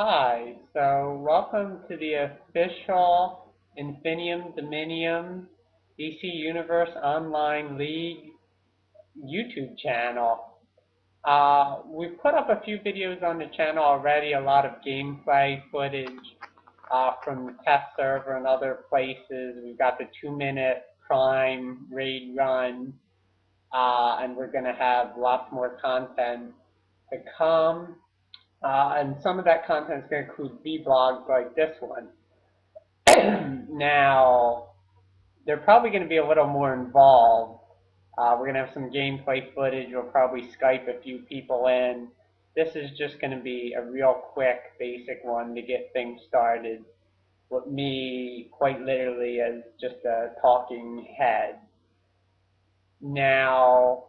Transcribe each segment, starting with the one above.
Hi, so welcome to the official Infinitum Dominium DC Universe Online League YouTube channel. We've put up a few videos on the channel already, a lot of gameplay footage from the test server and other places. We've got the 2-minute Prime raid run, and we're going to have lots more content to come. And some of that content is going to include VBLOGs like this one. Now, they're probably going to be a little more involved. We're going to have some gameplay footage. We'll probably Skype a few people in. This is just going to be a real quick, basic one to get things started with me quite literally as just a talking head. Now,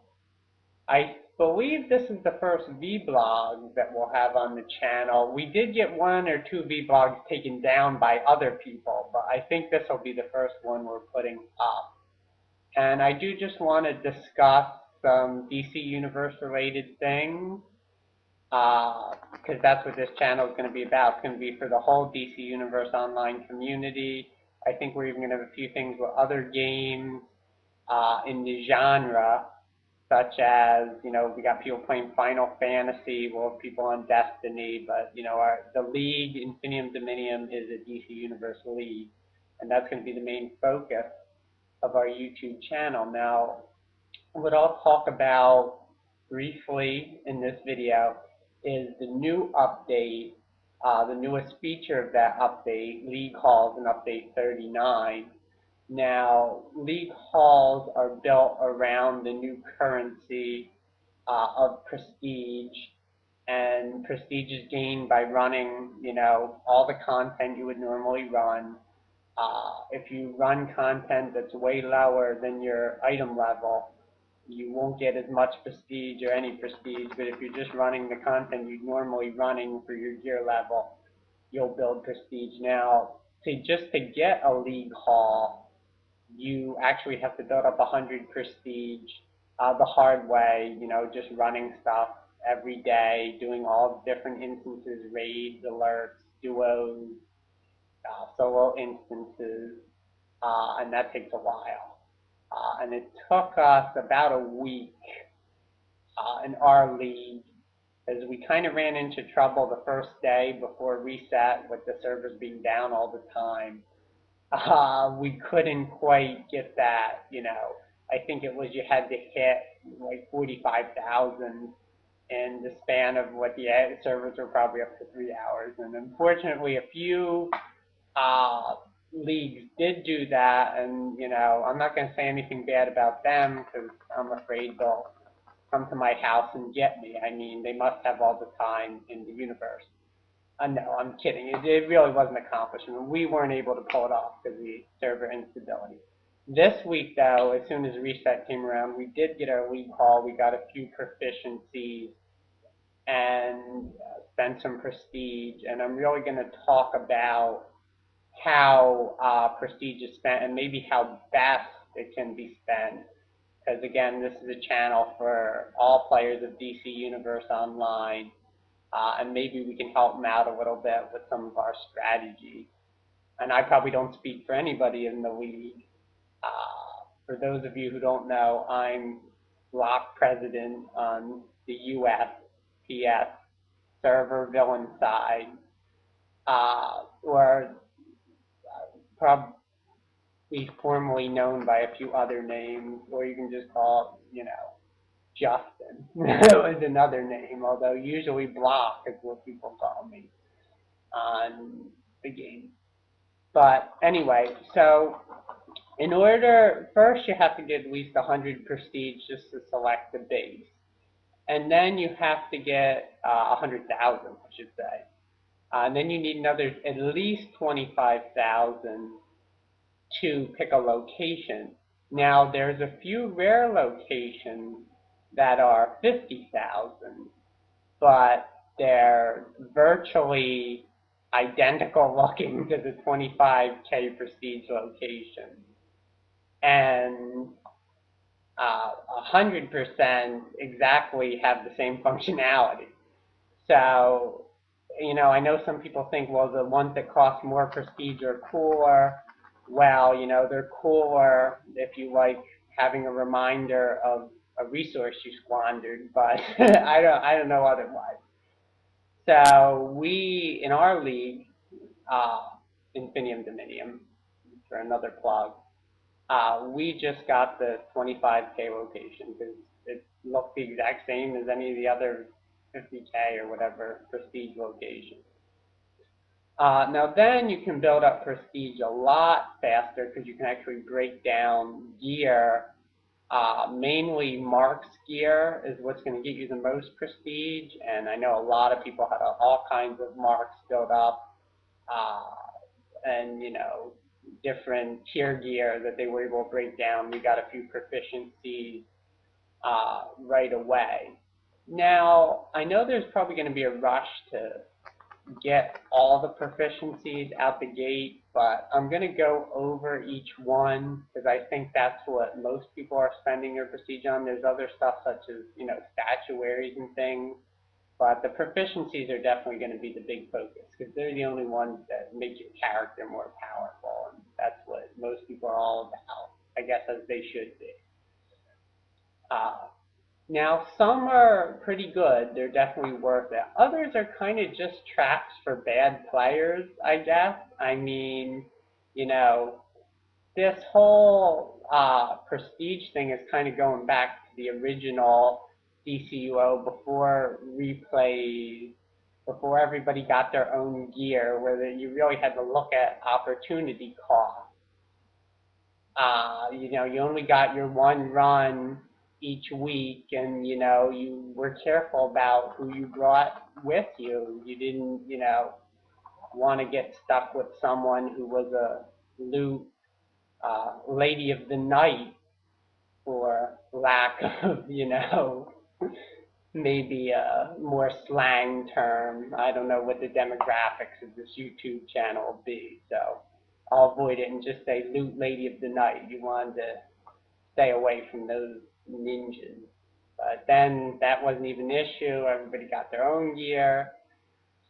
I believe this is the first VBlog that we'll have on the channel. We did get 1 or 2 VBlogs taken down by other people, but I think this will be the first one we're putting up. And I do just want to discuss some DC Universe related things, because that's what this channel is going to be about. It's going to be for the whole DC Universe online community. I think we're even going to have a few things with other games in the genre, such as, we got people playing Final Fantasy, we'll have people on Destiny, but, the League, INFINITUM DOMINIUM, is a DC Universe League, and that's going to be the main focus of our YouTube channel. Now, what I'll talk about briefly in this video is the new update, the newest feature of that update. League Hall is an update 39. Now, League Halls are built around the new currency of prestige, and prestige is gained by running, all the content you would normally run. If you run content that's way lower than your item level, you won't get as much prestige or any prestige, but if you're just running the content you're normally running for your gear level, you'll build prestige. Now, just to get a League Hall, you actually have to build up 100 prestige the hard way, just running stuff every day, doing all different instances, raids, alerts, duos, solo instances, and that takes a while. And it took us about a week in our league, as we kind of ran into trouble the first day before reset with the servers being down all the time. We couldn't quite get that, I think it was you had to hit like 45,000 in the span of what the servers were probably up to 3 hours. And unfortunately, a few leagues did do that, and, I'm not going to say anything bad about them because I'm afraid they'll come to my house and get me. I mean, they must have all the time in the universe. No, I'm kidding. It really was an accomplishment. We weren't able to pull it off because of the server instability. This week, though, as soon as reset came around, we did get our League Hall. We got a few proficiencies and spent some prestige. And I'm really going to talk about how prestige is spent and maybe how best it can be spent. Because, again, this is a channel for all players of DC Universe Online. And maybe we can help them out a little bit with some of our strategy. And I probably don't speak for anybody in the league. For those of you who don't know, I'm block president on the USPS server villain side, or probably formerly known by a few other names, or you can just call it, Justin was another name, although usually Block is what people call me on the game. But anyway, so in order, first you have to get at least 100 prestige just to select the base. And then you have to get 100,000, I should say. And then you need another at least 25,000 to pick a location. Now, there's a few rare locations that are 50,000, but they're virtually identical looking to the 25K prestige location. And 100% exactly have the same functionality. So you know, I know some people think, well, the ones that cost more prestige are cooler. Well, you know, they're cooler if you like having a reminder of a resource you squandered, but I don't know otherwise. So we, in our league, uh, Infinitum Dominium, for another plug, we just got the 25K location because it looked the exact same as any of the other 50K or whatever prestige locations. Now then you can build up prestige a lot faster because you can actually break down gear. Mainly Mark's gear is what's going to get you the most prestige, and I know a lot of people had all kinds of Marks built up, and you know, different tier gear that they were able to break down. We got a few proficiencies right away. Now, I know there's probably going to be a rush to get all the proficiencies out the gate, but I'm going to go over each one because I think that's what most people are spending their prestige on. There's other stuff such as, you know, statuaries and things, but the proficiencies are definitely going to be the big focus because they're the only ones that make your character more powerful, and that's what most people are all about, I guess, as they should be. Now, some are pretty good. They're definitely worth it. Others are kind of just traps for bad players, I guess. I mean, you know, this whole prestige thing is kind of going back to the original DCUO before replays, before everybody got their own gear, where you really had to look at opportunity cost. You know, you only got your one run each week, and you know, you were careful about who you brought with you. You didn't, you know, want to get stuck with someone who was a loot lady of the night, for lack of, you know, maybe a more slang term. I don't know what the demographics of this YouTube channel will be, so I'll avoid it and just say loot lady of the night. You wanted to stay away from those ninjas. But then that wasn't even an issue. Everybody got their own gear,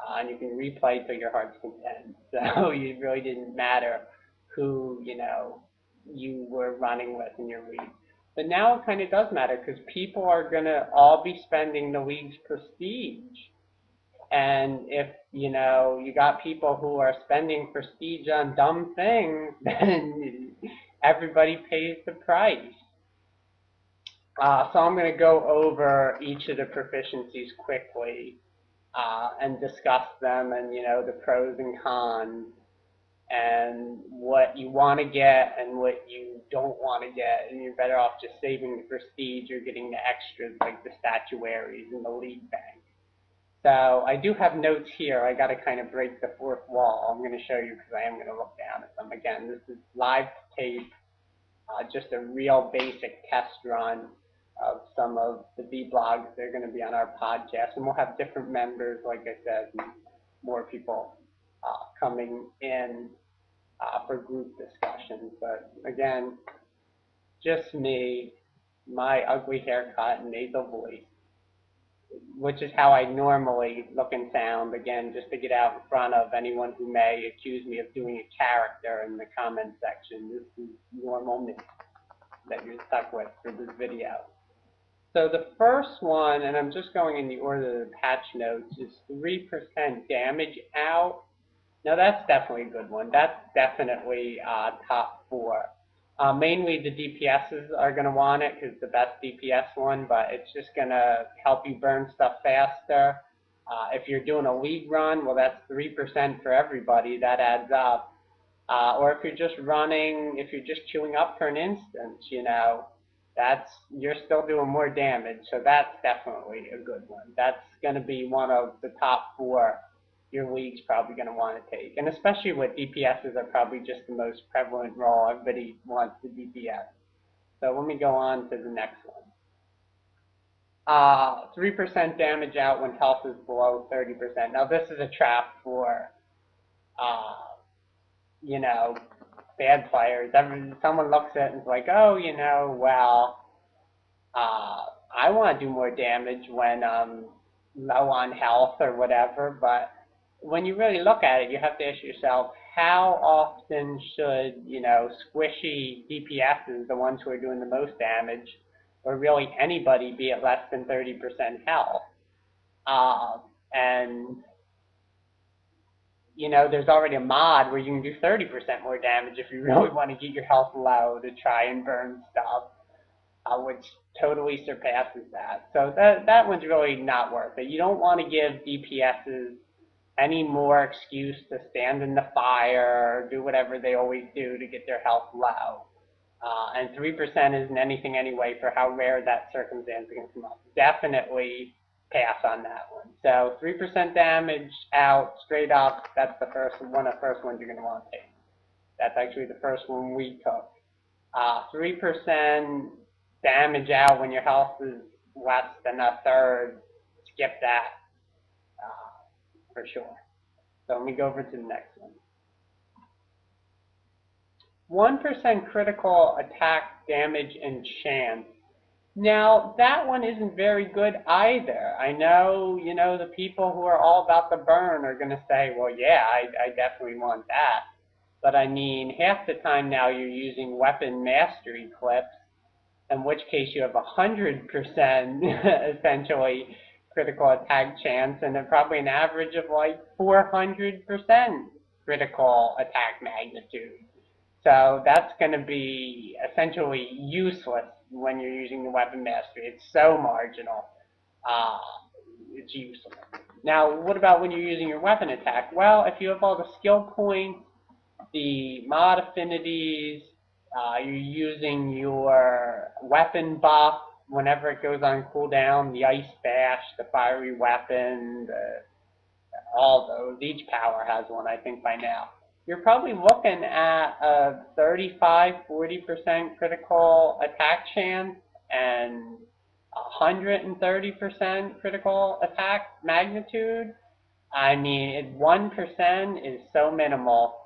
and you can replay till your heart's content. So it really didn't matter who, you know, you were running with in your league. But now it kind of does matter because people are going to all be spending the league's prestige. And if, you know, you got people who are spending prestige on dumb things, then everybody pays the price. So I'm going to go over each of the proficiencies quickly and discuss them, and, you know, the pros and cons, and what you want to get and what you don't want to get, and you're better off just saving the prestige or getting the extras like the statuaries and the league bank. So I do have notes here. I got to kind of break the fourth wall. I'm going to show you because I am going to look down at them. Again, this is live tape, just a real basic test run of some of the VBLOGs that are going to be on our podcast. And we'll have different members, like I said, and more people coming in for group discussions. But again, just me, my ugly haircut and nasal voice, which is how I normally look and sound, again, just to get out in front of anyone who may accuse me of doing a character in the comment section. This is normal me that you're stuck with for this video. So the first one, and I'm just going in the order of the patch notes, is 3% damage out. Now that's definitely a good one. That's definitely top 4. Mainly the DPSs are going to want it because it's the best DPS one, but it's just going to help you burn stuff faster. If you're doing a league run, well, that's 3% for everybody. That adds up. Or if you're just running, if you're just queuing up for an instance, you know, you're still doing more damage. So that's definitely a good one. That's going to be one of the top 4 your league's probably going to want to take. And especially with DPSs are probably just the most prevalent role. Everybody wants the DPS. So let me go on to the next one. 3% damage out when health is below 30%. Now this is a trap for, you know, bad players. Someone looks at it and is like, oh, you know, well, I want to do more damage when I'm low on health or whatever, but when you really look at it, you have to ask yourself, how often should, squishy DPSs, the ones who are doing the most damage, or really anybody, be at less than 30% health? And, there's already a mod where you can do 30% more damage if you really want to get your health low to try and burn stuff, which totally surpasses that. So that one's really not worth it. You don't want to give DPSs any more excuse to stand in the fire or do whatever they always do to get their health low. And 3% isn't anything anyway for how rare that circumstance can come up. Definitely pass on that one. So 3% damage out straight up, that's the first one of the first ones you're going to want to take. That's actually the first one we took. 3% damage out when your health is less than a third, skip that for sure. So let me go over to the next one. 1% critical attack damage and chance. Now, that one isn't very good either. I know, the people who are all about the burn are going to say, well, yeah, I definitely want that. But I mean, half the time now you're using weapon mastery clips, in which case you have 100% essentially critical attack chance, and probably an average of like 400% critical attack magnitude. So that's going to be essentially useless when you're using the weapon mastery. It's so marginal. It's useless. Now, what about when you're using your weapon attack? Well, if you have all the skill points, the mod affinities, you're using your weapon buff whenever it goes on cooldown, the ice bash, the fiery weapon, all those. Each power has one, I think, by now. You're probably looking at a 35–40% critical attack chance and 130% critical attack magnitude. I mean, 1% is so minimal.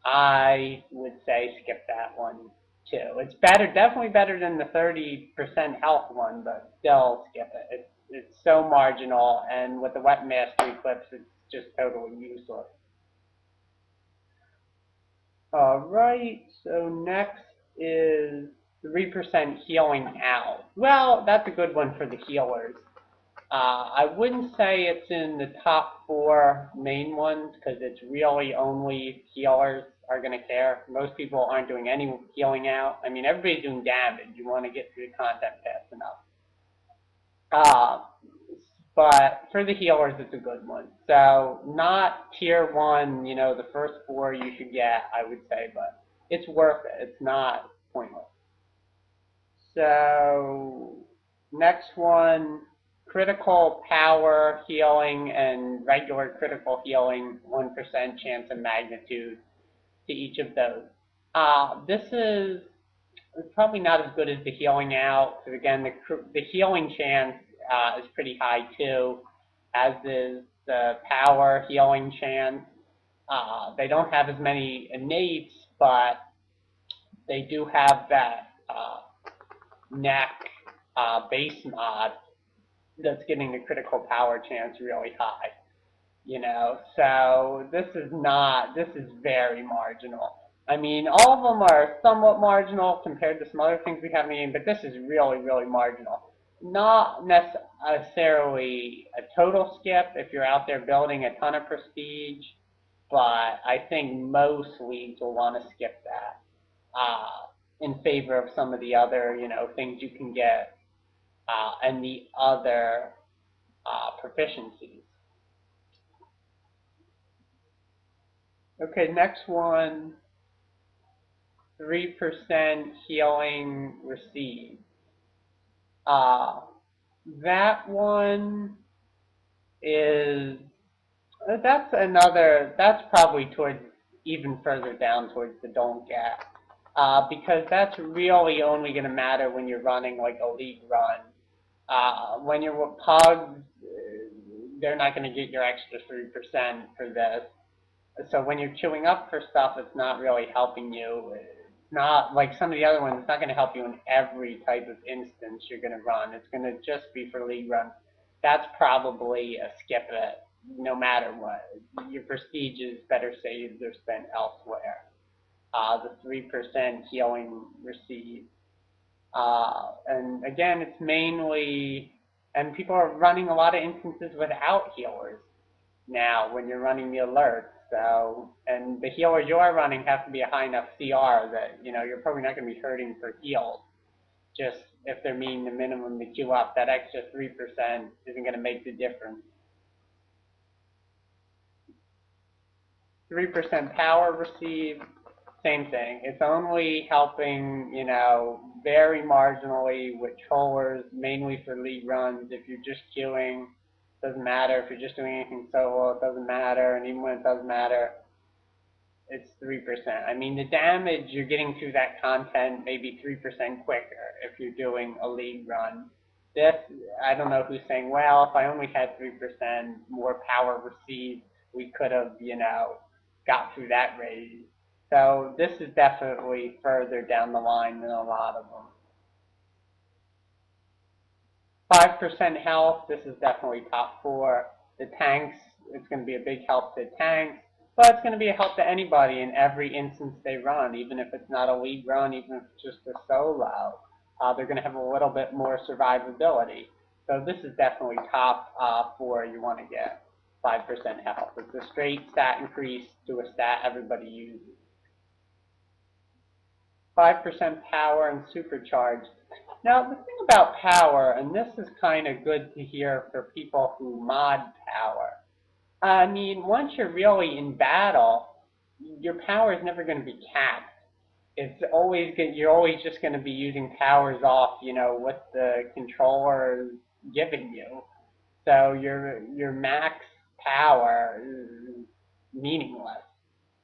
I would say skip that one too. It's better, definitely better than the 30% health one, but still skip it. It's so marginal, and with the weapon mastery clips, it's just totally useless. All right, so next is 3% healing out. Well, that's a good one for the healers. I wouldn't say it's in the top 4 main ones because it's really only healers are going to care. Most people aren't doing any healing out. I mean, everybody's doing damage. You want to get through the content fast enough. But for the healers, it's a good one. So not tier 1, the first 4 you should get, I would say, but it's worth it. It's not pointless. So next one, critical power healing and regular critical healing, 1% chance of magnitude to each of those. This is probably not as good as the healing out, because again, the healing chance is pretty high too, as is the power healing chance. They don't have as many innates, but they do have that neck base mod that's getting the critical power chance really high. So this is very marginal. I mean, all of them are somewhat marginal compared to some other things we have in the game, but this is really, really marginal. Not necessarily a total skip if you're out there building a ton of prestige, but I think most leagues will want to skip that in favor of some of the other, things you can get and the other proficiencies. Okay, next one, 3% healing received. That one is, that's probably towards, even further down towards the don't get. Because that's really only going to matter when you're running like a league run. When you're with pugs, they're not going to get your extra 3% for this. So when you're queuing up for stuff, it's not really helping you. It's not like some of the other ones, it's not going to help you in every type of instance you're going to run. It's going to just be for league runs. That's probably a skip it. no matter what. Your prestige is better saved or spent elsewhere. The 3% healing received. And again, it's mainly, and people are running a lot of instances without healers now when you're running the alerts. So, and the healers you are running have to be a high enough CR that, you're probably not going to be hurting for heals. Just if they're meeting the minimum to queue up, that extra 3% isn't going to make the difference. 3% power received, same thing. It's only helping, very marginally with trollers, mainly for league runs. If you're just queuing, doesn't matter. If you're just doing anything solo, it doesn't matter. And even when it does matter, it's 3%. I mean, the damage you're getting through that content maybe 3% quicker if you're doing a league run. This, I don't know who's saying, well, if I only had 3% more power received, we could have, got through that raid. So this is definitely further down the line than a lot of them. 5% health, this is definitely top 4. The tanks, it's going to be a big help to tanks, but it's going to be a help to anybody in every instance they run, even if it's not a league run, even if it's just a solo. They're going to have a little bit more survivability. So this is definitely top 4 you want to get. 5% health. It's a straight stat increase to a stat everybody uses. 5% power and supercharged. Now, the thing about power, and this is kind of good to hear for people who mod power, I mean, once you're really in battle, your power is never going to be capped. It's always good. You're always just going to be using powers off, what the controller is giving you. So your max power is meaningless.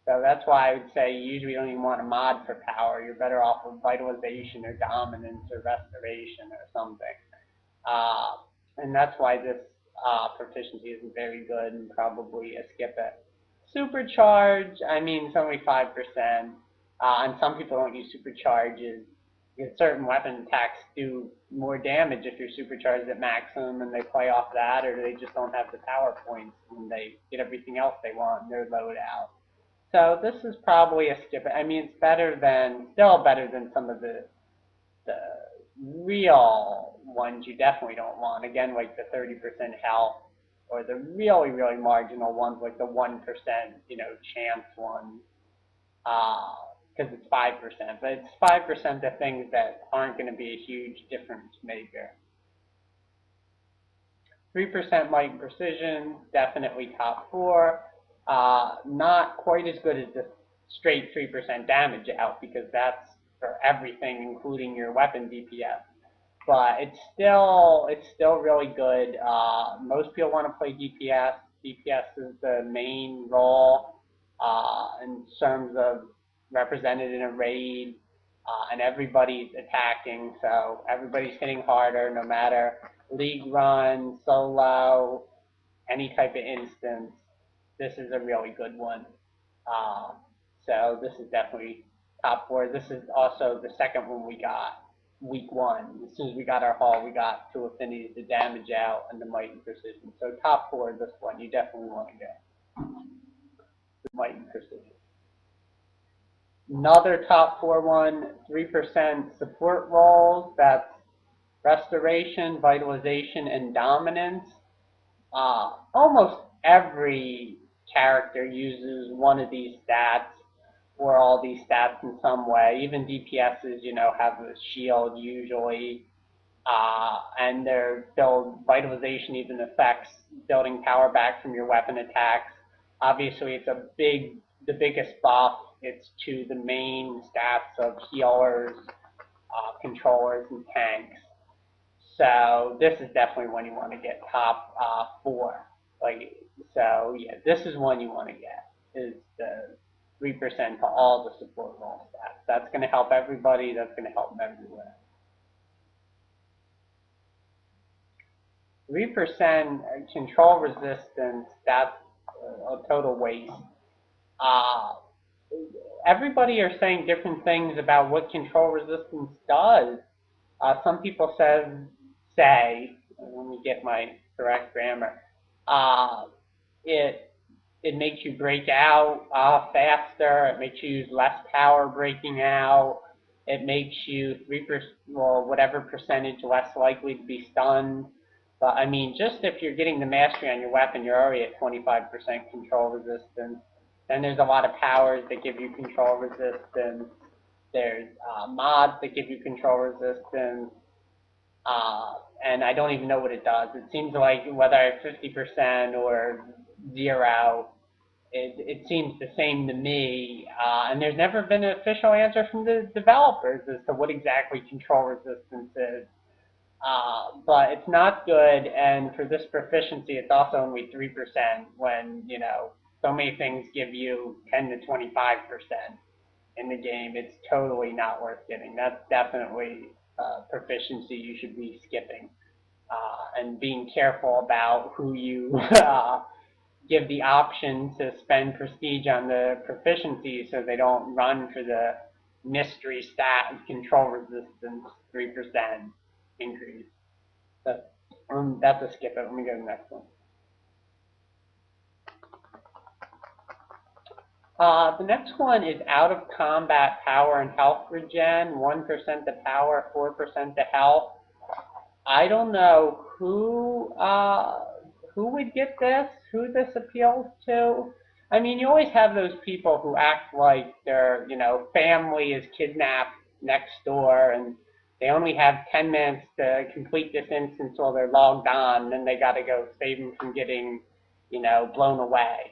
So that's why I would say you usually don't even want a mod for power. You're better off with vitalization or dominance or restoration or something. And that's why this proficiency isn't very good and probably a skip it. Supercharge, I mean, it's only 5%. And some people don't use supercharges. Certain weapon attacks do more damage if you're supercharged at maximum and they play off that, or they just don't have the power points and they get everything else they want in their loadout. So this is probably a skip. I mean, it's still better than some of the real ones you definitely don't want. Again, like the 30% health, or the really, really marginal ones, like the 1%, chance ones. Because it's 5%, but it's 5% of things that aren't going to be a huge difference maker. 3% might and precision, definitely top 4. Not quite as good as the straight 3% damage out, because that's for everything, including your weapon DPS. But it's still really good. Most people want to play DPS. DPS is the main role in terms of represented in a raid, and everybody's attacking, so everybody's hitting harder no matter league run, solo, any type of instance. This is a really good one. So this is definitely top 4. This is also the second one we got week 1. As soon as we got our haul, we got 2 affinities, the damage out and the might and precision. So top 4 this one you definitely want to get. The might and precision. Another top 4 one, 3% support roles. That's restoration, vitalization, and dominance. Almost every character uses one of these stats or all these stats in some way. Even DPSs, have a shield usually, and their vitalization even affects building power back from your weapon attacks. Obviously, it's the biggest buff. It's to the main stats of healers, controllers, and tanks. So this is definitely one you want to get top 4. So yeah, this is one you want to get, is the 3% for all the support role stats. That's going to help everybody. That's going to help them everywhere. 3% control resistance, that's a total waste. Everybody are saying different things about what control resistance does. Some people say, let me get my correct grammar, it makes you break out faster. It makes you use less power breaking out. It makes you 3%, well, whatever percentage less likely to be stunned. But I mean, just if you're getting the mastery on your weapon, you're already at 25% control resistance. Then there's a lot of powers that give you control resistance. There's mods that give you control resistance. And I don't even know what it does. It seems like whether I have 50% or 0, it seems the same to me. And there's never been an official answer from the developers as to what exactly control resistance is. But it's not good, and for this proficiency, it's also only 3% when, you know, so many things give you 10 to 25% in the game. It's totally not worth getting. That's definitely proficiency you should be skipping. And being careful about who you give the option to spend prestige on the proficiency so they don't run for the mystery stat of control resistance 3% increase. But, that's a skip it. Let me go to the next one. The next one is out of combat power and health regen, 1% to power, 4% to health. I don't know who would get this, who this appeals to. I mean, you always have those people who act like their, you know, family is kidnapped next door and they only have 10 minutes to complete this instance while they're logged on, and then they got to go save them from getting, you know, blown away.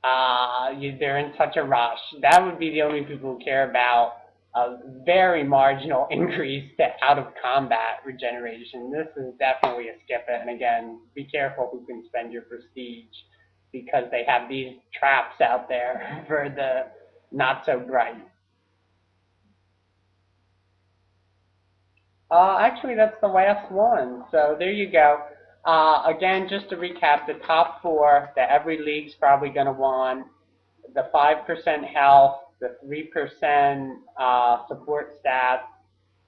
They're in such a rush. That would be the only people who care about a very marginal increase to out of combat regeneration. This is definitely a skip it. And again, be careful who can spend your prestige because they have these traps out there for the not so bright. Actually, that's the last one. So there you go. Again, just to recap, the top 4 that every league's probably going to want: the 5% health, the 3% support stats,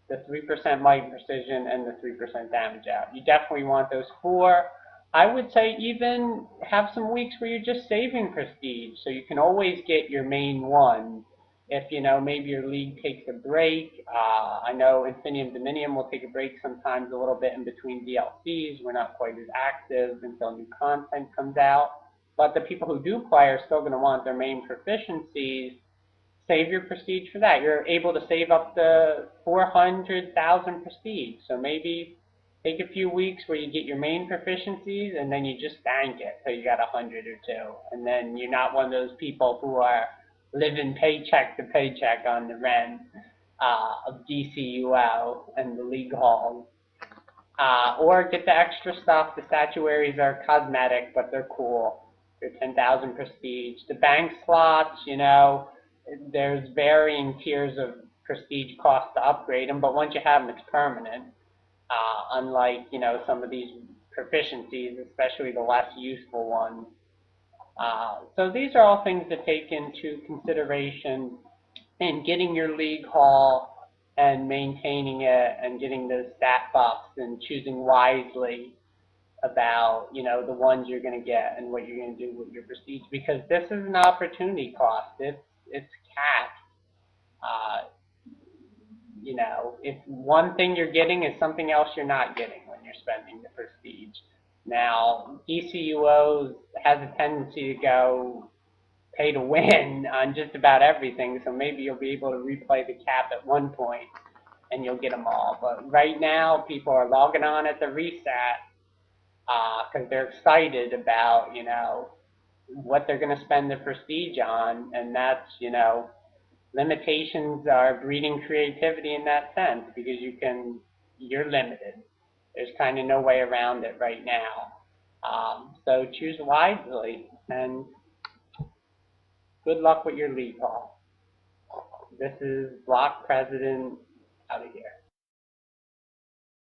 the 3% might and precision, and the 3% damage out. You definitely want those 4. I would say even have some weeks where you're just saving prestige, so you can always get your main one. If, you know, maybe your league takes a break. I know INFINITUM DOMINIUM will take a break sometimes a little bit in between DLCs. We're not quite as active until new content comes out. But the people who do play are still going to want their main proficiencies. Save your prestige for that. You're able to save up to 400,000 prestige. So maybe take a few weeks where you get your main proficiencies and then you just bank it so you got 100 or 2. And then you're not one of those people who are living paycheck to paycheck on the rent of DCUO and the League Hall. Or get the extra stuff. The statuaries are cosmetic, but they're cool. They're 10,000 prestige. The bank slots, you know, there's varying tiers of prestige cost to upgrade them, but once you have them, it's permanent. Unlike, you know, some of these proficiencies, especially the less useful ones. So these are all things to take into consideration in getting your League Hall and maintaining it and getting the stat buffs and choosing wisely about, you know, the ones you're going to get and what you're going to do with your prestige, because this is an opportunity cost. It's capped. You know, if one thing you're getting is something else you're not getting when you're spending the prestige. Now, DCUO has a tendency to go pay to win on just about everything, so maybe you'll be able to replay the cap at one point and you'll get them all. But right now, people are logging on at the reset because they're excited about, you know, what they're going to spend the prestige on, and that's, you know, limitations are breeding creativity in that sense because you're limited. There's kind of no way around it right now. So choose wisely, and good luck with your League Hall. This is Block President out of here.